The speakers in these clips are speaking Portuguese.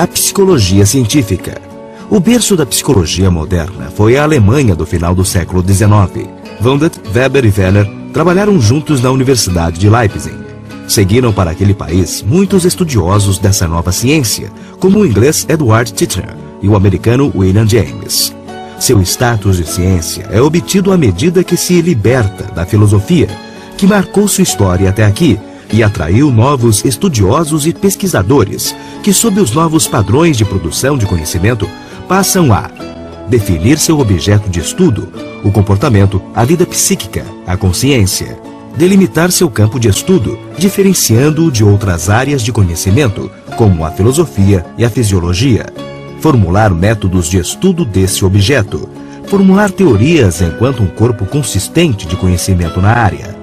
A psicologia científica. O berço da psicologia moderna foi a Alemanha do final do século XIX. Wundt, Weber e Werner trabalharam juntos na Universidade de Leipzig. Seguiram para aquele país muitos estudiosos dessa nova ciência, como o inglês Edward Titchener e o americano William James. Seu status de ciência é obtido à medida que se liberta da filosofia, que marcou sua história até aqui, e atraiu novos estudiosos e pesquisadores, que sob os novos padrões de produção de conhecimento, passam a definir seu objeto de estudo, o comportamento, a vida psíquica, a consciência, delimitar seu campo de estudo, diferenciando-o de outras áreas de conhecimento, como a filosofia e a fisiologia, formular métodos de estudo desse objeto, formular teorias enquanto um corpo consistente de conhecimento na área.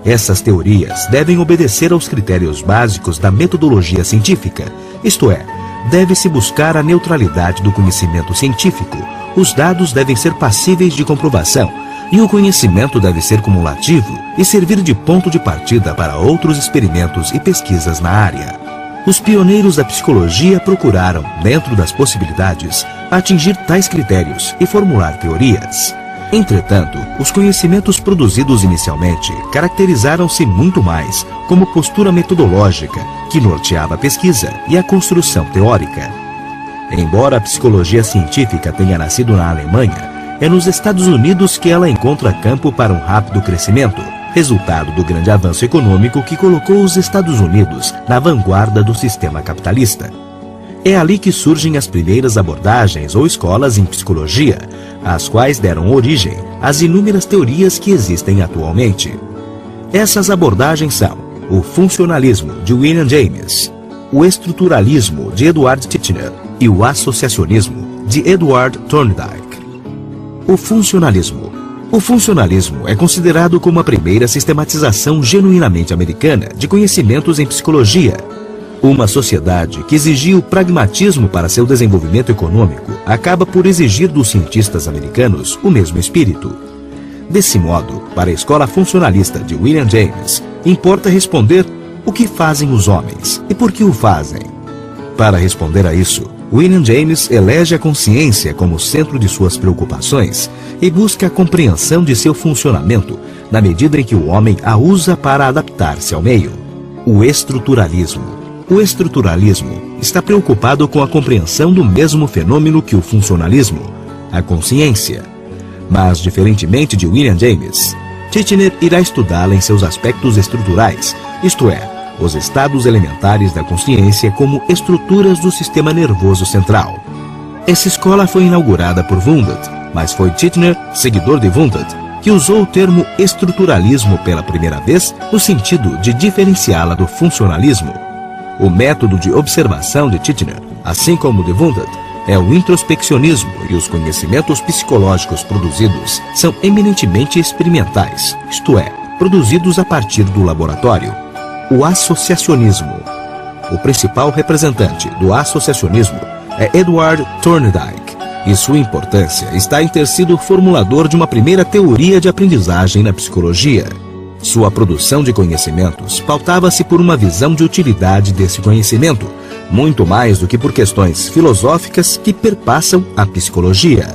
Essas teorias devem obedecer aos critérios básicos da metodologia científica, isto é, deve-se buscar a neutralidade do conhecimento científico, os dados devem ser passíveis de comprovação e o conhecimento deve ser cumulativo e servir de ponto de partida para outros experimentos e pesquisas na área. Os pioneiros da psicologia procuraram, dentro das possibilidades, atingir tais critérios e formular teorias. Entretanto, os conhecimentos produzidos inicialmente caracterizaram-se muito mais como postura metodológica, que norteava a pesquisa e a construção teórica. Embora a psicologia científica tenha nascido na Alemanha, é nos Estados Unidos que ela encontra campo para um rápido crescimento, resultado do grande avanço econômico que colocou os Estados Unidos na vanguarda do sistema capitalista. É ali que surgem as primeiras abordagens ou escolas em psicologia, as quais deram origem às inúmeras teorias que existem atualmente. Essas abordagens são o funcionalismo, de William James, o estruturalismo, de Edward Titchener, e o associacionismo, de Edward Thorndike. O funcionalismo. O funcionalismo é considerado como a primeira sistematização genuinamente americana de conhecimentos em psicologia. Uma sociedade que exigia o pragmatismo para seu desenvolvimento econômico acaba por exigir dos cientistas americanos o mesmo espírito. Desse modo, para a escola funcionalista de William James, importa responder o que fazem os homens e por que o fazem. Para responder a isso, William James elege a consciência como centro de suas preocupações e busca a compreensão de seu funcionamento na medida em que o homem a usa para adaptar-se ao meio. O estruturalismo. O estruturalismo está preocupado com a compreensão do mesmo fenômeno que o funcionalismo, a consciência. Mas, diferentemente de William James, Titchener irá estudá-la em seus aspectos estruturais, isto é, os estados elementares da consciência como estruturas do sistema nervoso central. Essa escola foi inaugurada por Wundt, mas foi Titchener, seguidor de Wundt, que usou o termo estruturalismo pela primeira vez no sentido de diferenciá-la do funcionalismo. O método de observação de Titchener, assim como de Wundt, é o introspeccionismo e os conhecimentos psicológicos produzidos são eminentemente experimentais, isto é, produzidos a partir do laboratório. O associacionismo. O principal representante do associacionismo é Edward Thorndike, e sua importância está em ter sido formulador de uma primeira teoria de aprendizagem na psicologia. Sua produção de conhecimentos pautava-se por uma visão de utilidade desse conhecimento, muito mais do que por questões filosóficas que perpassam a psicologia.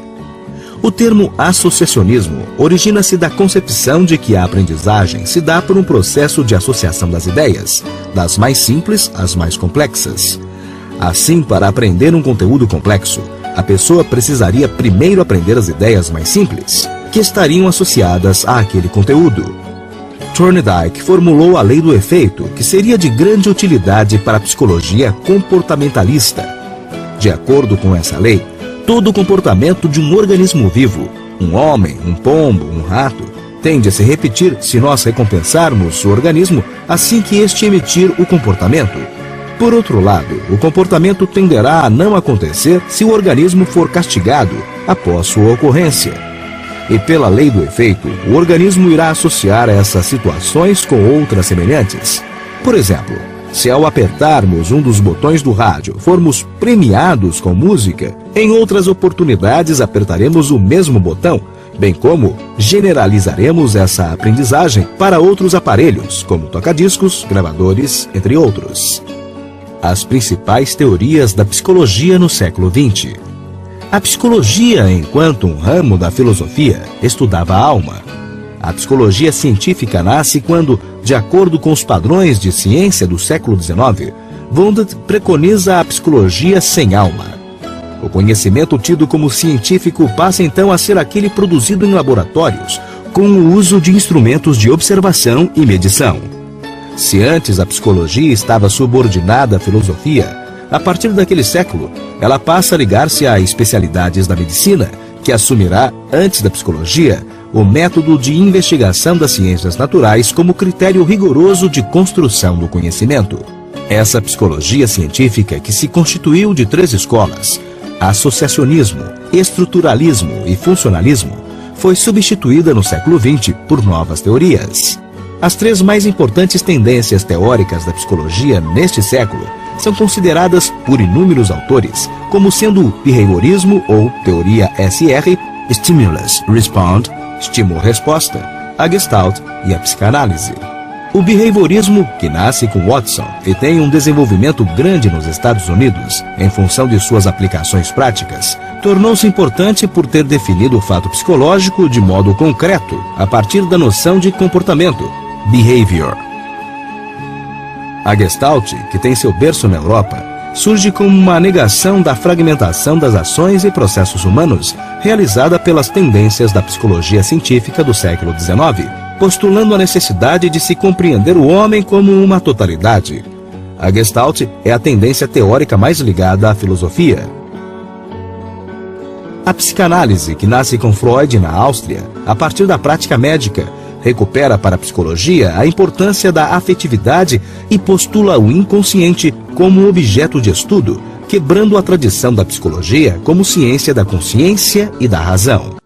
O termo associacionismo origina-se da concepção de que a aprendizagem se dá por um processo de associação das ideias, das mais simples às mais complexas. Assim, para aprender um conteúdo complexo, a pessoa precisaria primeiro aprender as ideias mais simples, que estariam associadas àquele conteúdo. Thorndike formulou a lei do efeito, que seria de grande utilidade para a psicologia comportamentalista. De acordo com essa lei, todo o comportamento de um organismo vivo, um homem, um pombo, um rato, tende a se repetir se nós recompensarmos o organismo assim que este emitir o comportamento. Por outro lado, o comportamento tenderá a não acontecer se o organismo for castigado após sua ocorrência. E pela lei do efeito, o organismo irá associar essas situações com outras semelhantes. Por exemplo, se ao apertarmos um dos botões do rádio formos premiados com música, em outras oportunidades apertaremos o mesmo botão, bem como generalizaremos essa aprendizagem para outros aparelhos, como tocadiscos, gravadores, entre outros. as principais teorias da psicologia no século XX. A psicologia, enquanto um ramo da filosofia, estudava a alma. A psicologia científica nasce quando, de acordo com os padrões de ciência do século XIX, Wundt preconiza a psicologia sem alma. O conhecimento tido como científico passa então a ser aquele produzido em laboratórios, com o uso de instrumentos de observação e medição. Se antes a psicologia estava subordinada à filosofia, a partir daquele século, ela passa a ligar-se a especialidades da medicina, que assumirá, antes da psicologia, o método de investigação das ciências naturais como critério rigoroso de construção do conhecimento. Essa psicologia científica, que se constituiu de 3 escolas, associacionismo, estruturalismo e funcionalismo, foi substituída no século XX por novas teorias. As 3 mais importantes tendências teóricas da psicologia neste século são consideradas por inúmeros autores como sendo o behaviorismo ou teoria SR, Stimulus Respond, estímulo-resposta, a Gestalt e a psicanálise. O behaviorismo, que nasce com Watson e tem um desenvolvimento grande nos Estados Unidos, em função de suas aplicações práticas, tornou-se importante por ter definido o fato psicológico de modo concreto, a partir da noção de comportamento, behavior. A Gestalt, que tem seu berço na Europa, surge como uma negação da fragmentação das ações e processos humanos realizada pelas tendências da psicologia científica do século XIX, postulando a necessidade de se compreender o homem como uma totalidade. A Gestalt é a tendência teórica mais ligada à filosofia. A psicanálise, que nasce com Freud na Áustria, a partir da prática médica, recupera para a psicologia a importância da afetividade e postula o inconsciente como objeto de estudo, quebrando a tradição da psicologia como ciência da consciência e da razão.